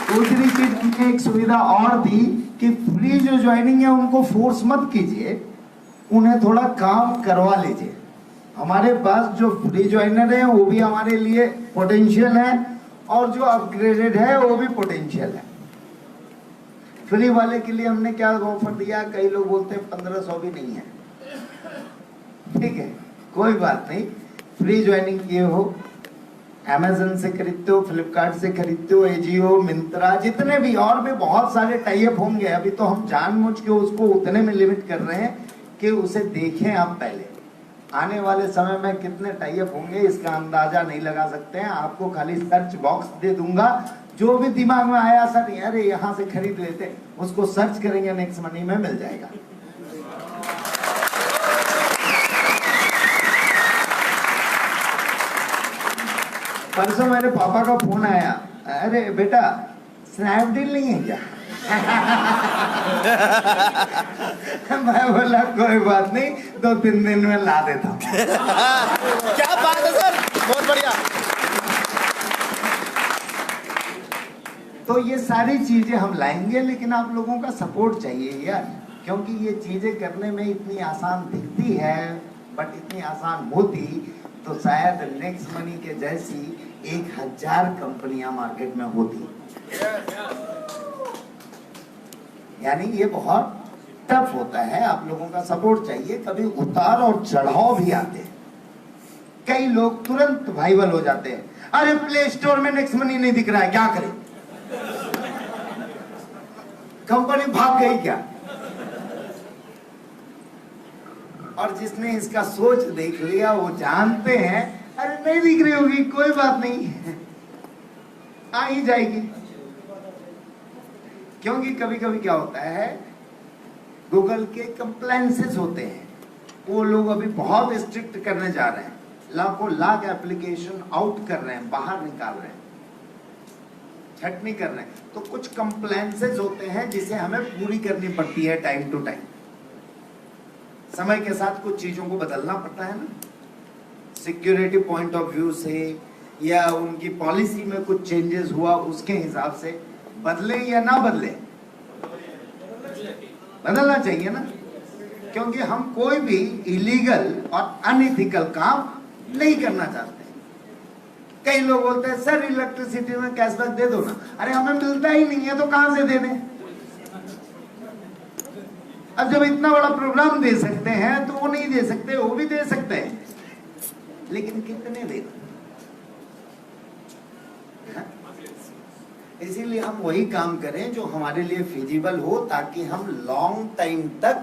दूसरी चीज हमने एक सुविधा और दी कि फ्री जो ज्वाइनिंग है उनको फोर्स मत कीजिए, उन्हें थोड़ा काम करवा लीजिए। हमारे पास जो फ्री ज्वाइनर है वो भी हमारे लिए पोटेंशियल है और जो अपग्रेडेड है वो भी पोटेंशियल है। फ्री वाले के लिए हमने क्या ऑफर दिया, कई लोग बोलते हैं 1500 भी नहीं है, ठीक है कोई बात नहीं। फ्री ज्वाइनिंग किए हो, अमेज़न से खरीदते हो, फ्लिपकार्ट से खरीदते हो, एजियो, मिंत्रा, जितने भी और भी बहुत सारे टाई अप होंगे। अभी तो हम जानबूझ के उसको उतने में लिमिट कर रहे हैं कि उसे देखें आप पहले। आने वाले समय में कितने टाई अप होंगे इसका अंदाजा नहीं लगा सकते हैं। आपको खाली सर्च बॉक्स दे दूंगा, जो भी दिमाग में आया सर अरे यहाँ से खरीद लेते, उसको सर्च करेंगे नेक्स्ट मनी में मिल जाएगा। परसों मेरे पापा का फोन आया, अरे बेटा स्नैपडील नहीं है क्या? मैं बोला कोई बात नहीं, 2-3 दिन में ला देता हूँ। क्या बात है सर, बहुत बढ़िया। तो ये सारी चीजें हम लाएंगे, लेकिन आप लोगों का सपोर्ट चाहिए यार, क्योंकि ये चीजें करने में इतनी आसान दिखती है बट इतनी आसान होती तो शायद नेक्स्ट मनी के जैसी 1000 कंपनियां मार्केट में होती। यानी ये बहुत टफ होता है, आप लोगों का सपोर्ट चाहिए। कभी उतार और चढ़ाव भी आते हैं, कई लोग तुरंत वाइरल हो जाते हैं, अरे प्ले स्टोर में नेक्स्ट मनी नहीं दिख रहा है, क्या करें? कंपनी भाग गई क्या? और जिसने इसका सोच देख लिया वो जानते हैं अरे नहीं दिख रही होगी, कोई बात नहीं, आ ही जाएगी। क्योंकि कभी कभी क्या होता है, गूगल के कंप्लायंसेस होते हैं, वो लोग अभी बहुत स्ट्रिक्ट करने जा रहे हैं, लाखों लाख एप्लीकेशन आउट कर रहे हैं, बाहर निकाल रहे हैं, छटनी कर रहे हैं। तो कुछ कंप्लायंसेस होते हैं जिसे हमें पूरी करनी पड़ती है टाइम टू टाइम। समय के साथ कुछ चीजों को बदलना पड़ता है ना, सिक्योरिटी पॉइंट ऑफ व्यू से या उनकी पॉलिसी में कुछ चेंजेस हुआ उसके हिसाब से बदले या ना बदले, बदलना चाहिए ना, क्योंकि हम कोई भी इलीगल और अनइथिकल काम नहीं करना चाहते। कई लोग बोलते हैं सर इलेक्ट्रिसिटी में कैशबैक दे दो ना, अरे हमें मिलता ही नहीं है तो कहां से दे दें? अब जब इतना बड़ा प्रोग्राम दे सकते हैं तो वो नहीं दे सकते, वो भी दे सकते हैं, लेकिन कितने दें? इसीलिए हम वही काम करें जो हमारे लिए फिजिबल हो, ताकि हम लॉन्ग टाइम तक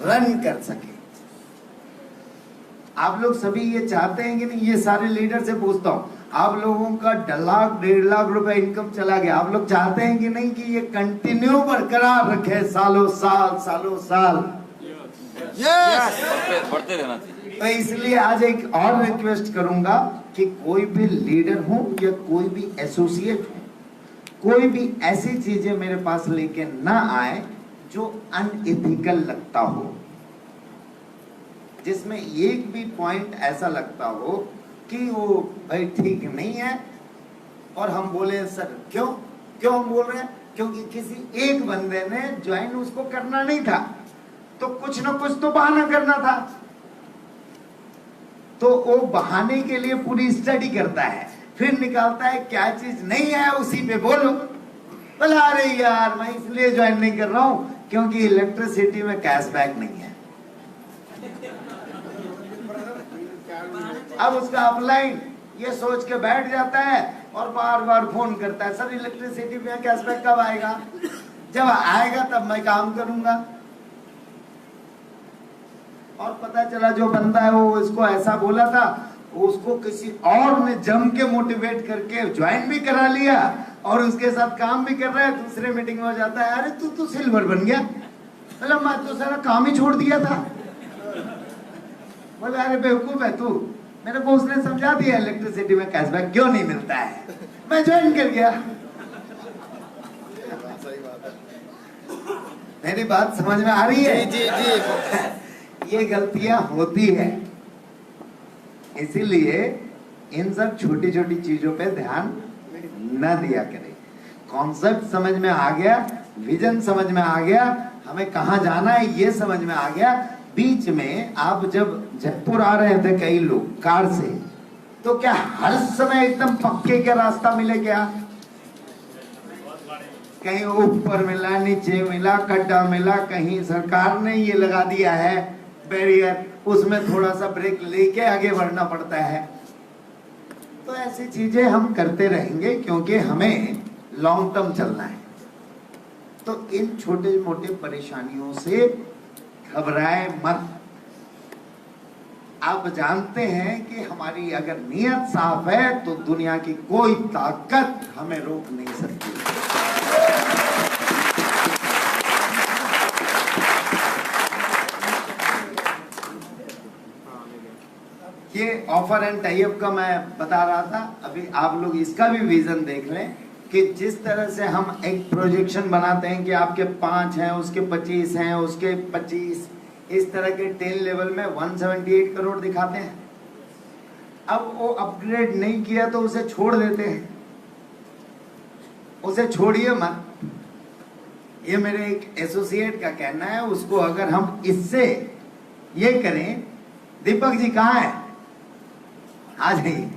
रन कर सके। आप लोग सभी ये चाहते हैं कि नहीं? ये सारे लीडर से पूछता हूं, आप लोगों का 1.5 लाख 1.5 लाख रुपए इनकम चला गया, आप लोग चाहते हैं कि नहीं कि ये कंटिन्यू बरकरार रखे सालों साल? बढ़ते रहना चाहिए। तो इसलिए आज एक और रिक्वेस्ट करूंगा कि कोई भी लीडर हो या कोई भी एसोसिएट हो, कोई भी ऐसी चीजें मेरे पास लेके ना आए जो अनइथिकल लगता हो, जिसमें एक भी पॉइंट ऐसा लगता हो कि वो भाई ठीक नहीं है, और हम बोले सर क्यों हम बोल रहे हैं? क्योंकि किसी एक बंदे ने ज्वाइन उसको करना नहीं था, तो कुछ ना कुछ तो बहाना करना था, तो वो बहाने के लिए पूरी स्टडी करता है, फिर निकालता है क्या चीज नहीं है उसी पे बोलो। बोला अरे यार मैं इसलिए ज्वाइन नहीं कर रहा हूं क्योंकि इलेक्ट्रिसिटी में कैशबैक नहीं है। अब उसका अपलाइन ये सोच के बैठ जाता है और बार बार फोन करता है, सर इलेक्ट्रिसिटी में कैशबैक कब आएगा? जब आएगा तब मैं काम करूंगा। और पता चला जो बंदा है वो इसको ऐसा बोला था, उसको किसी और ने जम के मोटिवेट करके ज्वाइन भी करा लिया और उसके साथ काम भी कर रहा है। दूसरे मीटिंग में हो जाता है, अरे तू तो सिल्वर बन गया। मतलब मैं तो सारा काम ही छोड़ दिया था। बोला अरे बेवकूफ है तू, मेरे को उसने समझा दिया इलेक्ट्रिसिटी में कैशबैक क्यों नहीं मिलता है, मैं ज्वाइन कर गया। मेरी बात समझ में आ रही है? जी। ये गलतियां होती है, इसीलिए इन सब छोटी छोटी चीजों पे ध्यान न दिया करें। कॉन्सेप्ट समझ में आ गया, विजन समझ में आ गया, हमें कहाँ जाना है ये समझ में आ गया। बीच में आप जब जयपुर आ रहे थे कई लोग कार से, तो क्या हर समय एकदम पक्के का रास्ता मिले क्या? कहीं ऊपर मिला, नीचे मिला, गड्ढा मिला, कहीं सरकार ने ये लगा दिया है बैरियर, उसमें थोड़ा सा ब्रेक लेके आगे बढ़ना पड़ता है। तो ऐसी चीजें हम करते रहेंगे क्योंकि हमें लॉन्ग टर्म चलना है। तो इन छोटे मोटे परेशानियों से घबराए मत। आप जानते हैं कि हमारी अगर नीयत साफ है तो दुनिया की कोई ताकत हमें रोक नहीं सकती। ये ऑफर एंड टाई अप का मैं बता रहा था, अभी आप लोग इसका भी विजन देख लें कि जिस तरह से हम एक प्रोजेक्शन बनाते हैं कि आपके 5 हैं, उसके 25 हैं, उसके 25, इस तरह के 10 लेवल में 178 करोड़ दिखाते हैं। अब वो अपग्रेड नहीं किया तो उसे छोड़ देते हैं, उसे छोड़िए मत। ये मेरे एक एसोसिएट का कहना है, उसको अगर हम इससे ये करें, दीपक जी कहाँ है, आ जाइए,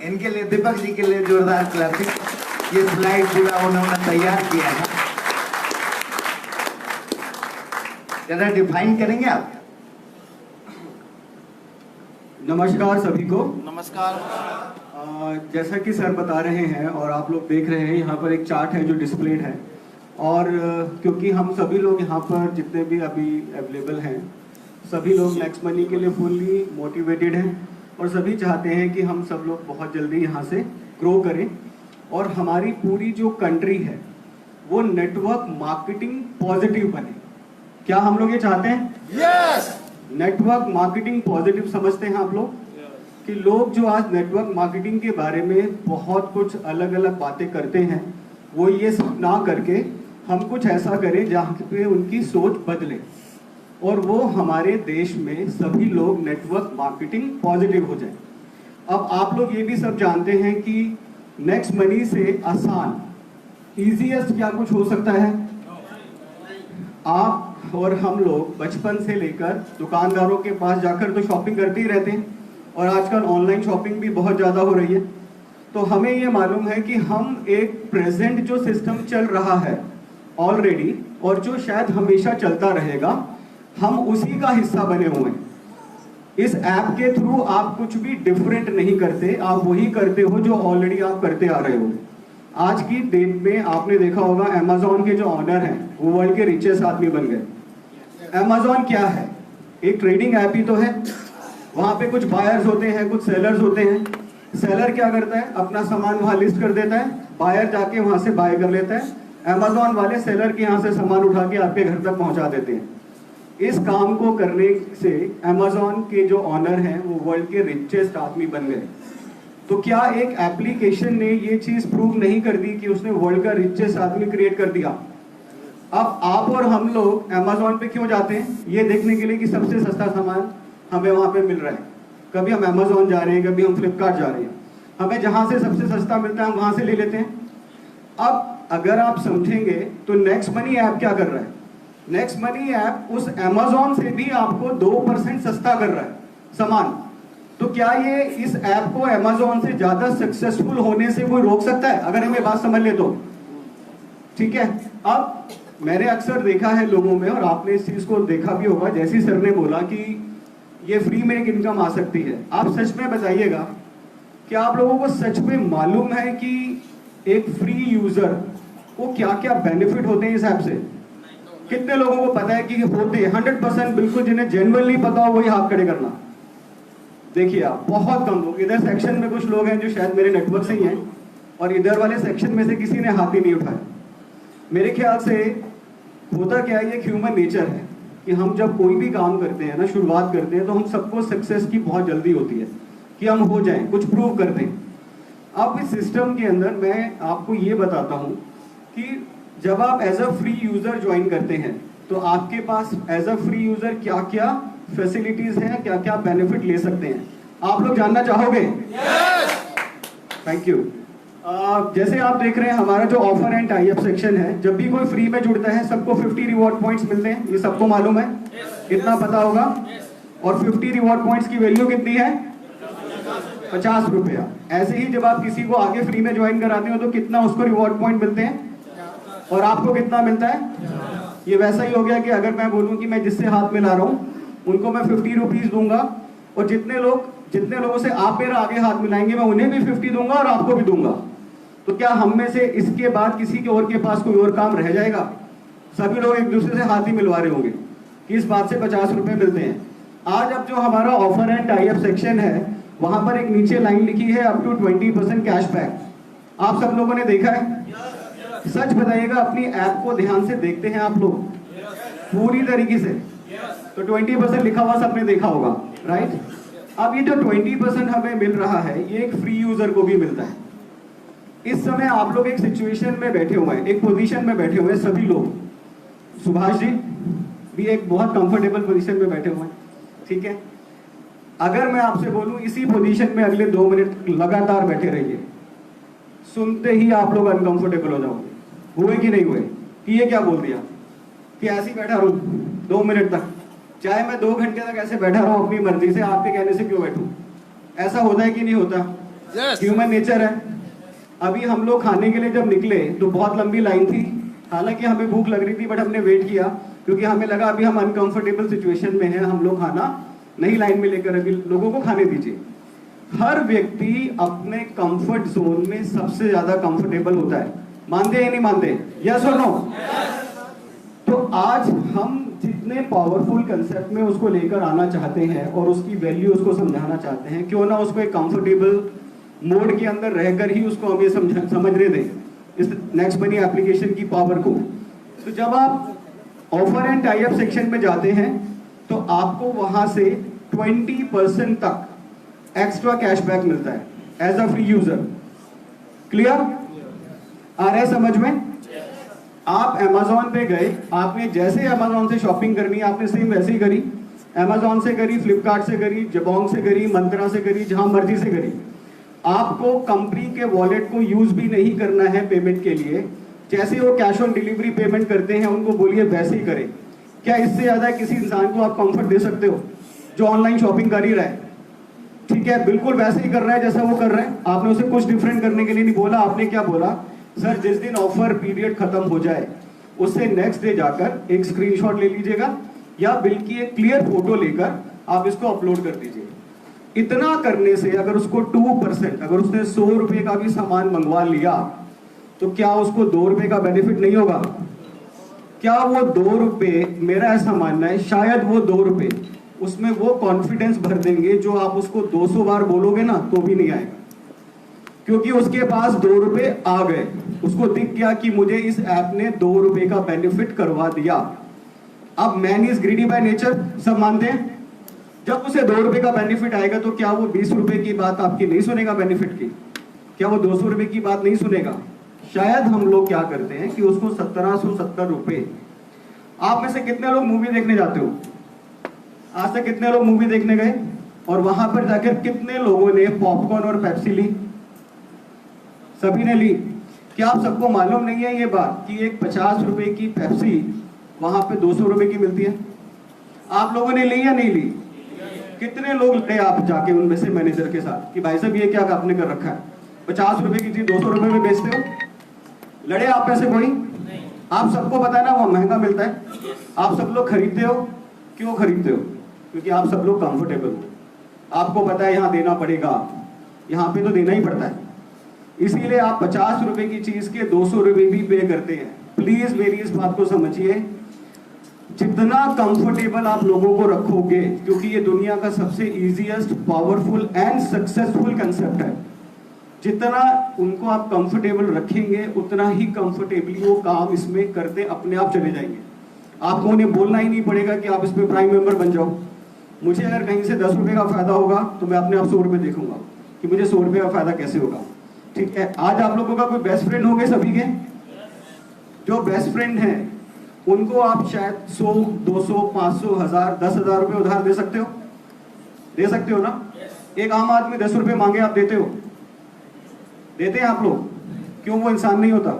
इनके लिए, दीपक जी के लिए जोरदार क्लैपिंग। ये स्लाइड पूरा उन्होंने तैयार किया है, जरा डिफाइन करेंगे आप? नमस्कार सभी को। नमस्कार। जैसा कि सर बता रहे हैं और आप लोग देख रहे हैं, यहाँ पर एक चार्ट है जो डिस्प्लेड है, और क्योंकि हम सभी लोग यहाँ पर जितने भी अभी अवेलेबल हैं, सभी लोग नेक्स्ट मनी के लिए फुल्ली मोटिवेटेड हैं और सभी चाहते हैं कि हम सब लोग बहुत जल्दी यहाँ से ग्रो करें और हमारी पूरी जो कंट्री है वो नेटवर्क मार्केटिंग पॉजिटिव बने। क्या हम लोग ये चाहते हैं? यस। नेटवर्क मार्केटिंग पॉजिटिव समझते हैं आप लोग? कि लोग जो आज नेटवर्क मार्केटिंग के बारे में बहुत कुछ अलग अलग बातें करते हैं, वो ये सब ना करके हम कुछ ऐसा करें जहाँ पे उनकी सोच बदले और वो हमारे देश में सभी लोग नेटवर्क मार्केटिंग पॉजिटिव हो जाए। अब आप लोग ये भी सब जानते हैं कि नेक्स्ट मनी से आसान, इजीएस्ट क्या कुछ हो सकता है? आप और हम लोग बचपन से लेकर दुकानदारों के पास जाकर तो शॉपिंग करते ही रहते हैं, और आजकल ऑनलाइन शॉपिंग भी बहुत ज़्यादा हो रही है। तो हमें ये मालूम है कि हम एक प्रेजेंट जो सिस्टम चल रहा है ऑलरेडी, और जो शायद हमेशा चलता रहेगा, हम उसी का हिस्सा बने हुए हैं। इस ऐप के थ्रू आप कुछ भी डिफरेंट नहीं करते, आप वही करते हो जो ऑलरेडी आप करते आ रहे हो। आज की डेट में आपने देखा होगा अमेज़न के जो ऑनर हैं वो वर्ल्ड के रिचेस्ट आदमी बन गए। अमेज़न क्या है? एक ट्रेडिंग ऐप ही तो है। वहाँ पे कुछ बायर्स होते हैं, कुछ सेलर्स होते हैं। सेलर क्या करता है? अपना सामान वहाँ लिस्ट कर देता है, बायर जाके वहाँ से बाय कर लेता है, अमेज़न वाले सेलर के यहाँ से सामान उठा के आपके घर तक पहुँचा देते हैं। इस काम को करने से अमेज़न के जो ऑनर हैं वो वर्ल्ड के रिचेस्ट आदमी बन गए। तो क्या एक एप्लीकेशन ने ये चीज प्रूव नहीं कर दी कि उसने वर्ल्ड का रिचेस्ट आदमी क्रिएट कर दिया? अब आप और हम लोग अमेज़न पे क्यों जाते हैं? ये देखने के लिए कि सबसे सस्ता सामान हमें वहां पे मिल रहा है। कभी हम अमेज़न जा रहे हैं, कभी हम फ्लिपकार्ट जा रहे हैं, हमें जहां से सबसे सस्ता मिलता है हम वहां से ले लेते हैं। अब अगर आप समझेंगे तो नेक्स्ट मनी ऐप क्या कर रहा है? नेक्स्ट मनी ऐप उस अमेज़न से भी आपको 2% सस्ता कर रहा है सामान। तो क्या ये इस ऐप को अमेज़न से ज्यादा सक्सेसफुल होने से कोई रोक सकता है? अगर हमें बात समझ ले तो ठीक है। अब मैंने अक्सर देखा है लोगों में, और आपने इस चीज को देखा भी होगा, जैसी सर ने बोला कि ये फ्री में एक इनकम आ सकती है। आप सच में बताइएगा, क्या आप लोगों को सच में मालूम है कि एक फ्री यूजर को क्या क्या बेनिफिट होते हैं इस ऐप से? कितने लोगों को पता है कि होते हैं? 100% बिल्कुल। जिन्हें जेन्युइनली पता हो वही हाथ खड़े करना। देखिए आप, बहुत कम लोग। इधर सेक्शन में कुछ लोग हैं जो शायद मेरे नेटवर्क से ही हैं, और इधर वाले सेक्शन में से किसी ने हाथ ही नहीं उठाया। मेरे ख्याल से होता क्या है, ये ह्यूमन नेचर है कि हम जब कोई भी काम करते हैं ना, शुरुआत करते हैं, तो हम सबको सक्सेस की बहुत जल्दी होती है कि हम हो जाएं, कुछ प्रूव कर दें। अब इस सिस्टम के अंदर मैं आपको ये बताता हूँ कि जब आप as a free user join करते हैं तो आपके पास एज अ फ्री यूजर क्या क्या फैसिलिटीज हैं, क्या क्या बेनिफिट ले सकते हैं। आप लोग जानना चाहोगे? यस। Thank you. जैसे आप देख रहे हैं हमारा जो offer and tie up section है, जब भी कोई फ्री में जुड़ता है सबको 50 रिवॉर्ड पॉइंट्स मिलते हैं, ये सबको मालूम है, इतना पता होगा। और 50 रिवॉर्ड पॉइंट्स की वैल्यू कितनी है? 50 रुपया। ऐसे ही जब आप किसी को आगे फ्री में ज्वाइन कराते हो तो कितना उसको रिवॉर्ड पॉइंट मिलते हैं और आपको कितना मिलता है? ये वैसा ही हो गया कि अगर मैं बोलूं कि मैं जिससे हाथ मिला रहा हूं उनको मैं 50 रुपीज दूंगा और जितने लोगों से आप मेरा आगे हाथ मिलाएंगे मैं उन्हें भी 50 दूंगा और आपको भी दूंगा। तो क्या हम में से इसके बाद किसी के और के पास कोई और काम रह जाएगा? सभी लोग एक दूसरे से हाथ ही मिलवा रहे होंगे कि इस बात से 50 रुपए मिलते हैं। आज अब जो हमारा offer and tie up section है वहां पर एक नीचे लाइन लिखी है अप टू 20% कैशबैक। आप सब लोगों ने देखा है? सच बताइएगा, अपनी ऐप को ध्यान से देखते हैं आप लोग पूरी तरीके से? तो 20% लिखा हुआ सबने देखा होगा, राइट? अब ये जो 20% हमें मिल रहा है ये एक फ्री यूजर को भी मिलता है। इस समय आप लोग एक सिचुएशन में बैठे हुए हैं, एक पोजीशन में बैठे हुए हैं सभी लोग। सुभाष जी भी एक बहुत कंफर्टेबल पोजीशन में बैठे हुए हैं, ठीक है? अगर मैं आपसे बोलूं इसी पोजीशन में अगले 2 मिनट लगातार बैठे रहिए, सुनते ही आप लोग अनकंफर्टेबल हो जाओगे। हुए कि नहीं हुए? कि ये क्या बोल दिया कि ऐसे ही बैठा रहूं 2 मिनट तक, चाहे मैं 2 घंटे तक ऐसे बैठा रहूं अपनी मर्जी से, आपके कहने से क्यों बैठूं? ऐसा होता है कि नहीं होता? ह्यूमन नेचर है। अभी हम लोग खाने के लिए जब निकले तो बहुत लंबी लाइन थी, हालांकि हमें भूख लग रही थी बट हमने वेट किया क्योंकि हमें लगा अभी हम अनकंफर्टेबल सिचुएशन में हैं, हम लोग खाना नहीं लाइन में लेकर अभी लोगों को खाने दीजिए। हर व्यक्ति अपने कंफर्ट जोन में सबसे ज्यादा कंफर्टेबल होता है, मानते हैं या नहीं मानते? यस और नो? तो आज हम जितने पावरफुल कंसेप्ट में उसको लेकर आना चाहते हैं और उसकी वैल्यू उसको समझाना चाहते हैं, क्यों ना उसको एक कंफर्टेबल मोड के अंदर रहकर ही उसको हम ये समझने दें इस नेक्स्ट मनी एप्लीकेशन की पावर को। तो जब आप offer and tie up section में जाते हैं तो आपको वहां से 20% तक एक्स्ट्रा कैशबैक मिलता है as a free user. Clear? आ रहा है समझ में? आप Amazon पे गए, आपने जैसे Amazon से शॉपिंग करनी है आपने सेम वैसे ही करी, Amazon से करी, फ्लिपकार्ट से करी, जबोंग से करी, मंत्रा से करी, जहां मर्जी से करी। आपको कंपनी के वॉलेट को यूज भी नहीं करना है पेमेंट के लिए, जैसे वो कैश ऑन डिलीवरी पेमेंट करते हैं उनको बोलिए वैसे ही करें। क्या इससे ज्यादा किसी इंसान को आप कंफर्ट दे सकते हो जो ऑनलाइन शॉपिंग कर ही रहा है? ठीक है, बिल्कुल वैसे ही कर रहा है जैसा वो कर रहा है। आपने उसे कुछ डिफरेंट करने के लिए नहीं बोला। आपने क्या बोला? सर जिस दिन ऑफर पीरियड खत्म हो जाए उससे नेक्स्ट डे जाकर एक स्क्रीनशॉट ले लीजिएगा या बिल की एक क्लियर फोटो लेकर आप इसको अपलोड कर दीजिए। इतना करने से अगर उसको 2%, अगर उसने 100 रुपए का भी सामान मंगवा लिया तो क्या उसको 2 रुपए का बेनिफिट नहीं होगा? क्या वो 2 रुपए, मेरा ऐसा मानना है शायद वो 2 रुपए उसमें वो कॉन्फिडेंस भर देंगे जो आप उसको 200 बार बोलोगे ना तो भी नहीं आएगा, क्योंकि उसके पास 2 रुपए आ गए, उसको दिख गया कि मुझे इस ऐप ने 2 रुपए का बेनिफिट करवा दिया। अब man is greedy by nature, सब मानते हैं। जब उसे 2 रुपए का बेनिफिट आएगा तो क्या वो 20 रुपए की बात आपकी नहीं सुनेगा बेनिफिट की? क्या वो 200 रुपए की बात नहीं सुनेगा? शायद हम लोग क्या करते हैं कि उसको 1770 रुपए। आप में से कितने लोग मूवी देखने जाते हो? आज तक कितने लोग मूवी देखने गए और वहां पर जाकर कितने लोगों ने पॉपकॉर्न और पेप्सी ली? सभी ने ली। क्या आप सबको मालूम नहीं है ये बात कि एक 50 रुपए की पेप्सी वहां पे 200 रुपए की मिलती है? आप लोगों ने ली या नहीं ली? कितने लोग लड़े आप जाके उनमें से मैनेजर के साथ कि भाई साहब ये क्या आपने कर रखा है, 50 रुपए की चीज 200 रुपए में बेचते हो? लड़े आप में से कोई? आप सबको पता है ना वो महंगा मिलता है, आप सब लोग खरीदते हो। क्यों खरीदते हो? क्योंकि आप सब लोग कंफर्टेबल हो, आपको पता है यहाँ देना पड़ेगा, यहाँ पे तो देना ही पड़ता है, इसीलिए आप 50 रुपए की चीज के 200 रुपए भी पे करते हैं। प्लीज मेरी इस बात को समझिए, जितना कंफर्टेबल आप लोगों को रखोगे, क्योंकि ये दुनिया का सबसे easiest, powerful and successful concept है, जितना उनको आप कंफर्टेबल रखेंगे उतना ही कंफर्टेबली वो काम इसमें करते अपने आप चले जाएंगे। आपको उन्हें बोलना ही नहीं पड़ेगा कि आप इसमें प्राइम मेंबर बन जाओ। मुझे अगर कहीं से 10 रुपए का फायदा होगा तो मैं अपने आप 100 रुपए देखूंगा कि मुझे 100 रुपए का फायदा कैसे होगा। ठीक है, आज आप लोगों का कोई बेस्ट फ्रेंड होंगे सभी के, जो बेस्ट फ्रेंड हैं उनको आप शायद 100, 200, 500, 1000, 10,000 रुपए उधार दे सकते हो? दे सकते हो ना? एक आम आदमी 10 रुपए मांगे आप देते हो? देते हैं आप लोग? क्यों? वो इंसान नहीं होता?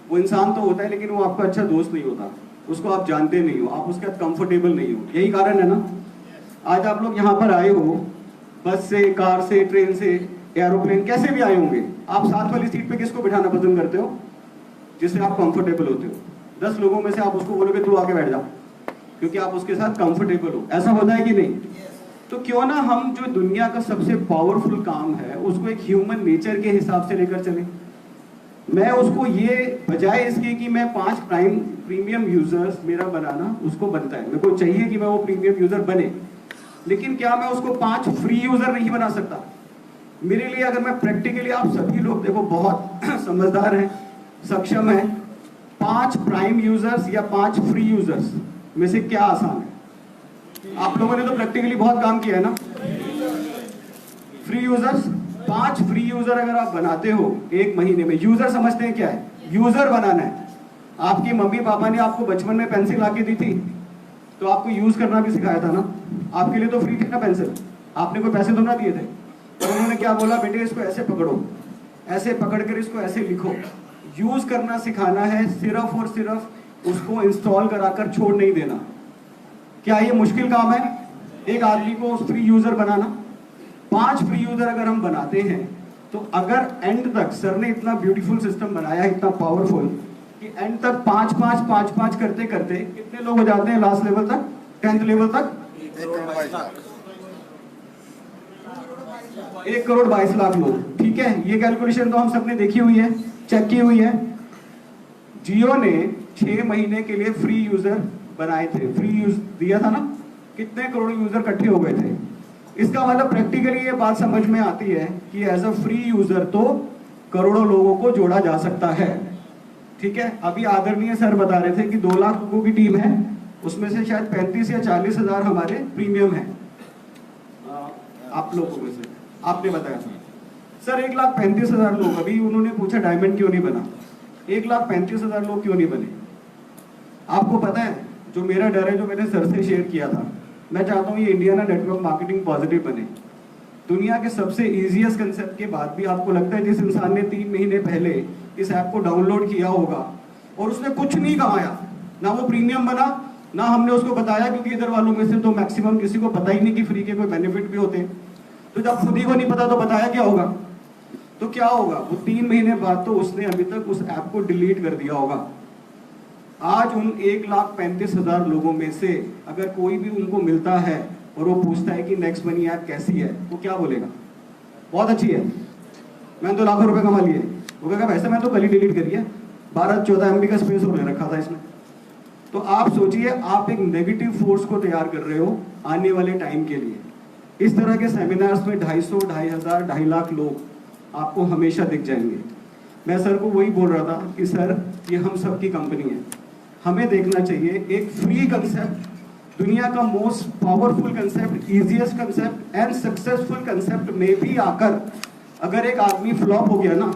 वो इंसान तो होता है लेकिन वो आपका अच्छा दोस्त नहीं होता, उसको आप जानते नहीं हो, आप उसके साथ कंफर्टेबल नहीं हो। यही कारण है ना आज आप लोग यहाँ पर आए हो, बस से, कार से, ट्रेन से, एरोप्लेन, कैसे भी आए होंगे। आप साथ वाली सीट पे किसको बिठाना पसंद करते हो? जिससे आप कंफर्टेबल होते हो। 10 लोगों में से आप उसको बोलोगे तू आके बैठ जा, क्योंकि आप उसके साथ कंफर्टेबल हो। ऐसा होता है कि नहीं? तो क्यों ना हम जो दुनिया का सबसे पावरफुल काम है उसको एक ह्यूमन नेचर के हिसाब से लेकर चले। मैं उसको ये बजाय इसके कि मैं 5 प्रीमियम यूजर्स मेरा बनाना, उसको बनता है, मेरे को चाहिए कि मैं वो प्रीमियम यूजर बने, लेकिन क्या मैं उसको 5 फ्री यूजर नहीं बना सकता? मेरे लिए अगर मैं प्रैक्टिकली, आप सभी लोग देखो बहुत समझदार हैं, सक्षम हैं, 5 प्राइम यूजर्स या 5 फ्री यूजर्स में से क्या आसान है? आप लोगों ने तो प्रैक्टिकली बहुत काम किया है ना। फ्री यूजर्स, 5 फ्री यूजर अगर आप बनाते हो 1 महीने में, यूजर समझते हैं क्या है? यूजर बनाना है। आपकी मम्मी पापा ने आपको बचपन में पेंसिल लाके दी थी तो आपको यूज करना भी सिखाया था ना। आपके लिए तो फ्री थी ना पेंसिल, आपने कोई पैसे तो ना दिए थे। और उन्होंने क्या बोला, बेटे इसको ऐसे पकड़ो, ऐसे पकड़कर इसको ऐसे लिखो। यूज करना सिखाना है, सिर्फ और सिर्फ उसको इंस्टॉल कराकर छोड़ नहीं देना। क्या ये मुश्किल काम है एक आदमी को फ्री यूजर बनाना? 5 फ्री यूजर अगर हम बनाते हैं तो अगर एंड तक, सर ने इतना ब्यूटीफुल सिस्टम बनाया, इतना पावरफुल, कि एंड तक 5 करते करते कितने लोग हो जाते हैं लास्ट लेवल तक, 10th लेवल तक? 1 करोड़ 22 लाख लोग। ठीक है, ये कैलकुलेशन तो हम सबने देखी हुई है, चेक की हुई है। जियो ने 6 महीने के लिए फ्री यूजर बनाए थे, फ्री यूज दिया था ना, कितने करोड़ यूजर इकट्ठे हो गए थे। इसका मतलब प्रैक्टिकली ये बात समझ में आती है कि एज अ फ्री यूजर तो करोड़ों लोगों को जोड़ा जा सकता है। ठीक है, अभी आदरणीय सर बता रहे थे कि 2 लाख लोगों की टीम है, उसमें से शायद 35 या 40 हजार हमारे प्रीमियम है। आप लोगों में से आपने बताया था सर 1,35,000 लोग। अभी उन्होंने पूछा डायमंड क्यों नहीं बना, 1,35,000 लोग क्यों नहीं बने? आपको पता है जो मेरा डर है, जो मैंने सर से शेयर किया था, मैं चाहता हूँ ये इंडिया ना नेटवर्क मार्केटिंग पॉजिटिव बने। दुनिया के सबसे इजीएस्ट कंसेप्ट के बाद भी आपको लगता है जिस इंसान ने 3 महीने पहले इस ऐप को डाउनलोड किया होगा और उसने कुछ नहीं कमाया, ना वो प्रीमियम बना, ना हमने उसको बताया, क्योंकि इधर वालों में से तो मैक्सिमम किसी को पता ही नहीं कि फ्री के कोई बेनिफिट भी होते हैं। तो जब खुद ही को नहीं पता तो बताया क्या होगा? तो क्या होगा, वो 3 महीने बाद तो उसने अभी तक उस ऐप को डिलीट कर दिया होगा। आज उन 1,35,000 लोगों में से अगर कोई भी उनको मिलता है और वो पूछता है कि नेक्स्ट मनी ऐप कैसी है, वो क्या बोलेगा? बहुत अच्छी है, मैंने तो लाखों रुपए कमा लिए। वो कहेगा वैसे मैं तो कल ही डिलीट करी है, 12-14 MB का स्पेस होने रखा था इसमें। तो आप सोचिए, आप एक नेगेटिव फोर्स को तैयार कर रहे हो आने वाले टाइम के लिए। इस तरह के सेमिनार्स में 250, 2,500, 2.5 लाख लोग आपको हमेशा दिख जाएंगे। मैं सर को वही बोल रहा था कि सर ये हम सबकी कंपनी है, हमें देखना चाहिए एक फ्री कंसेप्ट, दुनिया का most powerful concept, easiest concept and successful concept में भी आकर अगर एक आदमी फ्लॉप हो गया ना,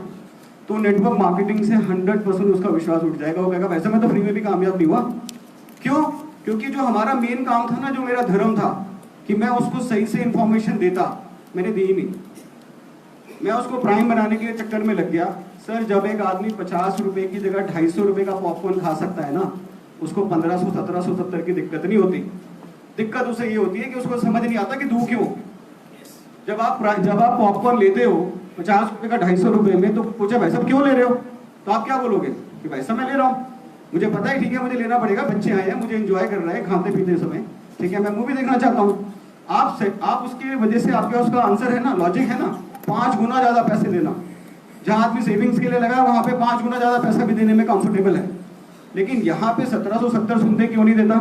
तो नेटवर्क मार्केटिंग से 100% उसका विश्वास उठ जाएगा। वो कहेगा वैसे मैं तो फ्री में भी कामयाब नहीं हुआ। क्यों? क्योंकि जो हमारा मेन काम था ना, जो मेरा धर्म था कि मैं उसको सही से इंफॉर्मेशन देता, मैंने दी ही नहीं। मैं उसको प्राइम बनाने के चक्कर में लग गया। सर जब एक आदमी 50 रुपए की जगह 250 रुपए का पॉपकॉर्न खा सकता है ना, उसको 1500, 1770 की दिक्कत नहीं होती। दिक्कत उसे ये होती है कि उसको समझ नहीं आता कि दूं क्यों। जब आप पॉपकॉर्न लेते हो 50 रुपए का 250 रुपए में, तो पूछे भाई साहब क्यों ले रहे हो, तो आप क्या बोलोगे कि भाई साहब मैं ले रहा हूँ, मुझे पता है, ठीक है मुझे लेना पड़ेगा, बच्चे आए हैं, मुझे एंजॉय कर रहे हैं खाते पीते समय, ठीक है मैं मूवी देखना चाहता हूँ। आप उसकी वजह से आपके उसका आंसर है ना, लॉजिक है ना, 5 गुना ज्यादा पैसे देना। जहां आदमी सेविंग्स के लिए लगा वहां पे 5 गुना ज्यादा पैसा भी देने में कंफर्टेबल है। लेकिन यहाँ पे 1770 सुनते क्यों नहीं देता?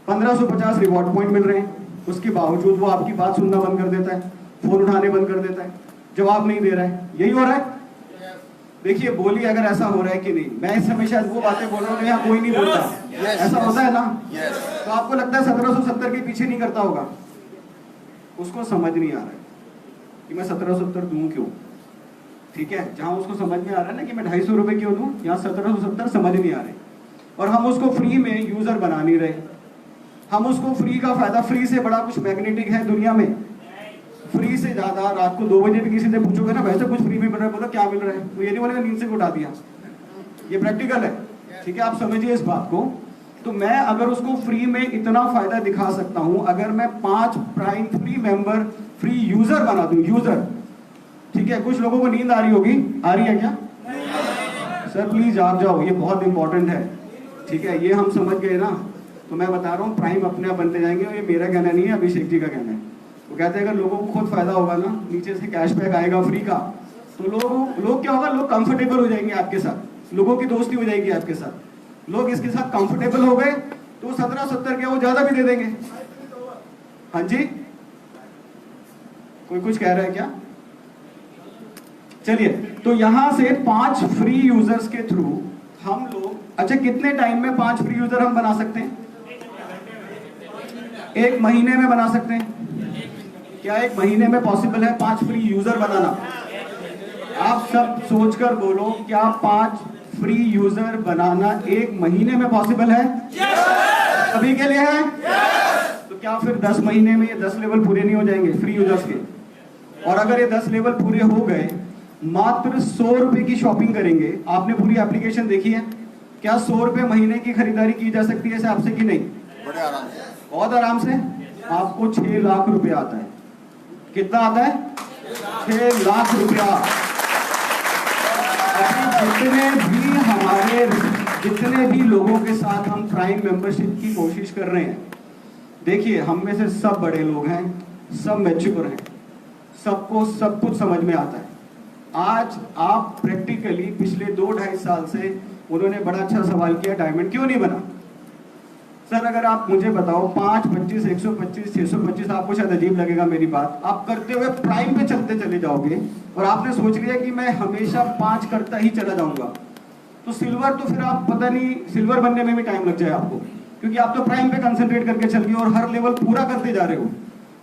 1550 रिवॉर्ड पॉइंट मिल रहे हैं, उसके बावजूद वो आपकी बात सुनना बंद कर देता है, फोन उठाने बंद कर देता है, जवाब नहीं दे रहा है। यही हो रहा है। देखिए बोलिए अगर ऐसा हो रहा है कि नहीं। मैं इस समय शायद वो बातें बोल रहा हूँ यहाँ कोई नहीं बोलता, ऐसा होता है ना। तो आपको लगता है 1770 के पीछे नहीं करता होगा, उसको समझ नहीं आ रहा है कि मैं 1770 दूं क्यों। ठीक है, जहां उसको समझ में आ रहा है ना कि मैं 250 रुपए क्यों दूं, यहाँ 1770 समझ नहीं आ रहे। और हम उसको फ्री में यूजर बना नहीं रहे। हम उसको फ्री का फायदा, फ्री से बड़ा कुछ मैग्नेटिक है दुनिया में? फ्री से ज्यादा रात को 2 बजे भी किसी से पूछोगे ना वैसे कुछ फ्री में मिल रहा है, बोलो क्या मिल रहा है, तो ये नहीं बोलेगा नींद से उठा दिया। ये प्रैक्टिकल है, ठीक है, आप समझिए इस बात को। तो मैं अगर उसको फ्री में इतना फायदा दिखा सकता हूं, अगर मैं 5 prime free member free user बना दूं, यूजर, ठीक है। कुछ लोगों को नींद आ रही होगी, आ रही है क्या? सर प्लीज आप जाओ, ये बहुत इंपॉर्टेंट है, ठीक है, ये हम समझ गए ना। तो मैं बता रहा हूँ प्राइम अपने आप बनते जाएंगे, और ये मेरा कहना नहीं है, अभिषेक जी का कहना है। वो कहते हैं अगर लोगों को खुद फायदा होगा ना, नीचे से कैशबैक आएगा फ्री का, तो लोग क्या होगा, लोग कंफर्टेबल हो जाएंगे आपके साथ, लोगों की दोस्ती हो जाएगी आपके साथ, लोग इसके साथ कंफर्टेबल हो गए तो 17-70 क्या वो ज्यादा भी दे देंगे। हाँ जी, कोई कुछ कह रहा है क्या? चलिए, तो यहां से 5 फ्री यूजर्स के थ्रू हम लोग, अच्छा कितने टाइम में 5 फ्री यूजर हम बना सकते हैं? 1 महीने में बना सकते हैं। क्या 1 महीने में पॉसिबल है 5 फ्री यूजर बनाना? आप सब सोचकर बोलो, क्या 5 फ्री यूजर बनाना 1 महीने में पॉसिबल है? सभी के लिए है? तो क्या फिर 10 महीने में ये 10 लेवल पूरे नहीं हो जाएंगे फ्री यूजर्स के? और अगर ये 10 लेवल पूरे हो गए, मात्र 100 रुपए की शॉपिंग करेंगे। आपने पूरी एप्लीकेशन देखी है? क्या 100 रुपए महीने की खरीदारी की जा सकती है इस ऐप से कि नहीं? बड़े आराम से, बहुत आराम से। आपको 6 लाख रुपए आता है। कितना आता है? 6 लाख रुपया। जितने भी लोगों के साथ हम प्राइम मेंबरशिप की कोशिश कर रहे हैं, देखिए हम में से सब बड़े लोग हैं, सब मैच्योर हैं, सबको सब कुछ समझ में आता है। आज आप प्रैक्टिकली पिछले 2-2.5 साल से, उन्होंने बड़ा अच्छा सवाल किया, डायमंड क्यों नहीं बना? सर अगर आप मुझे बताओ 5, 25, 125, 625, आपको शायद अजीब लगेगा मेरी बात, आप करते हुए प्राइम पे चलते चले जाओगे और आपने सोच लिया कि मैं हमेशा 5 करता ही चला जाऊंगा, तो सिल्वर तो फिर आप पता नहीं, सिल्वर बनने में भी टाइम लग जाए आपको, क्योंकि आप तो प्राइम पे कंसंट्रेट करके चल रहे हो और हर लेवल पूरा करते जा रहे हो।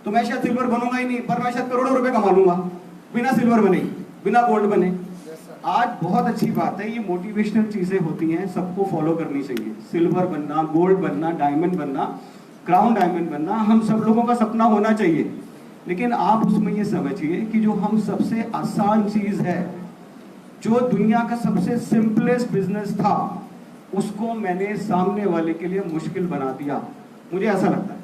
तो मैं शायद सिल्वर बनूंगा ही नहीं, पर मैं शायद करोड़ों रुपए कमा लूंगा बिना सिल्वर बने, बिना गोल्ड बने। आज बहुत अच्छी बात है, ये मोटिवेशनल चीजें होती हैं, सबको फॉलो करनी चाहिए। सिल्वर बनना, गोल्ड बनना, डायमंड बनना, क्राउन डायमंड बनना हम सब लोगों का सपना होना चाहिए। लेकिन आप उसमें ये समझिए कि जो हम सबसे आसान चीज है, जो दुनिया का सबसे सिंपलेस्ट बिजनेस था, उसको मैंने सामने वाले के लिए मुश्किल बना दिया, मुझे ऐसा लगता है,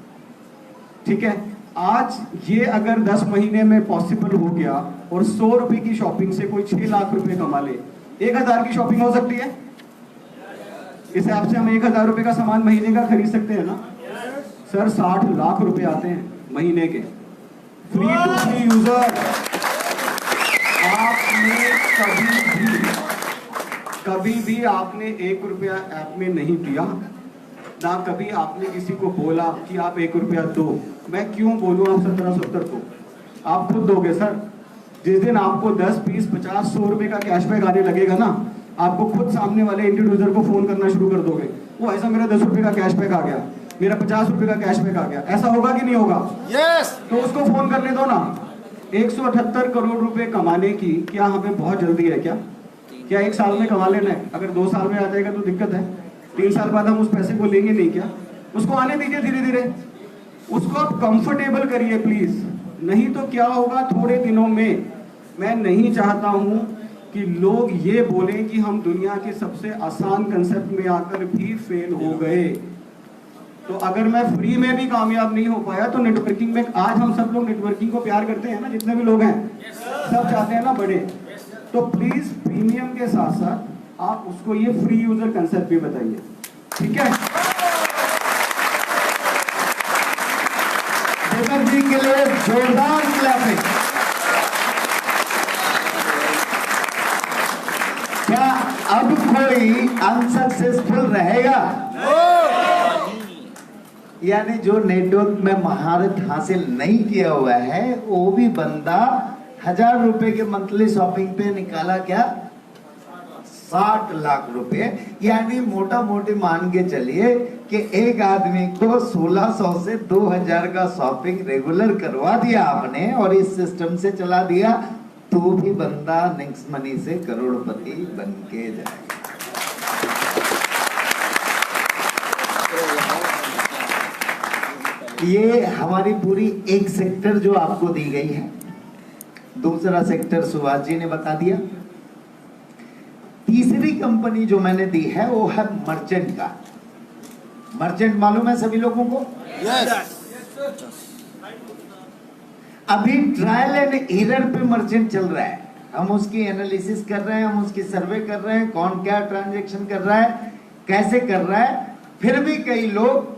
ठीक है। आज ये अगर 10 महीने में पॉसिबल हो गया और 100 रुपए की शॉपिंग से कोई 6 लाख रुपए कमा ले, 1000 की शॉपिंग हो सकती है। इस ऐप से हम 1000 रुपए का सामान महीने का खरीद सकते हैं ना सर? 60 लाख रुपए आते हैं महीने के, फ्री टू फ्री यूजर। आपने कभी भी आपने 1 रुपया ऐप में नहीं दिया ना, कभी आपने किसी को बोला कि आप 1 रुपया दो। मैं क्यों बोलूं आप 1770 को? आप खुद दोगे सर। जिस दिन आपको 10, 20, 50, 100 रुपए का कैशबैक आने लगेगा ना, आपको खुद सामने वाले इंडिविजुअल को फोन करना शुरू कर दोगे, वो ऐसा मेरा 10 रुपए का कैशबैक आ गया, मेरा 50 रुपए का कैशबैक आ गया। ऐसा होगा कि नहीं होगा? यस। तो उसको फोन करने दो ना। 178 करोड़ रुपए कमाने की क्या हमें बहुत जल्दी है क्या? क्या 1 साल में कमा लेना है? अगर 2 साल में आ जाएगा तो दिक्कत है, 3 साल बाद हम उस पैसे को लेंगे नहीं क्या? उसको आने दीजिए धीरे धीरे, उसको आप कंफर्टेबल करिए प्लीज। नहीं तो क्या होगा थोड़े दिनों में, मैं नहीं चाहता हूं कि लोग ये बोलें कि हम दुनिया के सबसे आसान कंसेप्ट में आकर भी फेल हो गए। तो अगर मैं फ्री में भी कामयाब नहीं हो पाया तो नेटवर्किंग में, आज हम सब लोग नेटवर्किंग को प्यार करते हैं ना, जितने भी लोग हैं सब चाहते हैं ना बड़े। तो प्लीज प्रीमियम के साथ साथ आप उसको ये फ्री यूजर कंसेप्ट भी बताइए, ठीक है? देवर जी के लिए जोरदार क्लैपिंग। क्या अब कोई अनसक्सेसफुल रहेगा? यानी जो नेटवर्क में महारत हासिल नहीं किया हुआ है, वो भी बंदा 1000 रुपए के मंथली शॉपिंग पे निकाला क्या 60 लाख रुपए। यानी मोटा मोटी मान के चलिए कि एक आदमी को 1600 से 2000 का शॉपिंग रेगुलर करवा दिया आपने और इस सिस्टम से चला दिया, तो भी बंदा नेक्स्ट मनी से करोड़पति बन के जाएगा। ये हमारी पूरी एक सेक्टर जो आपको दी गई है, दूसरा सेक्टर सुभाष जी ने बता दिया। तीसरी कंपनी जो मैंने दी है वो है मर्चेंट का। मर्चेंट मालूम है सभी लोगों को? अभी ट्रायल एंड एरर पे मर्चेंट चल रहा है। हम उसकी एनालिसिस कर रहे हैं, हम उसकी सर्वे कर रहे हैं, कौन क्या ट्रांजैक्शन कर रहा है, कैसे कर रहा है। फिर भी कई लोग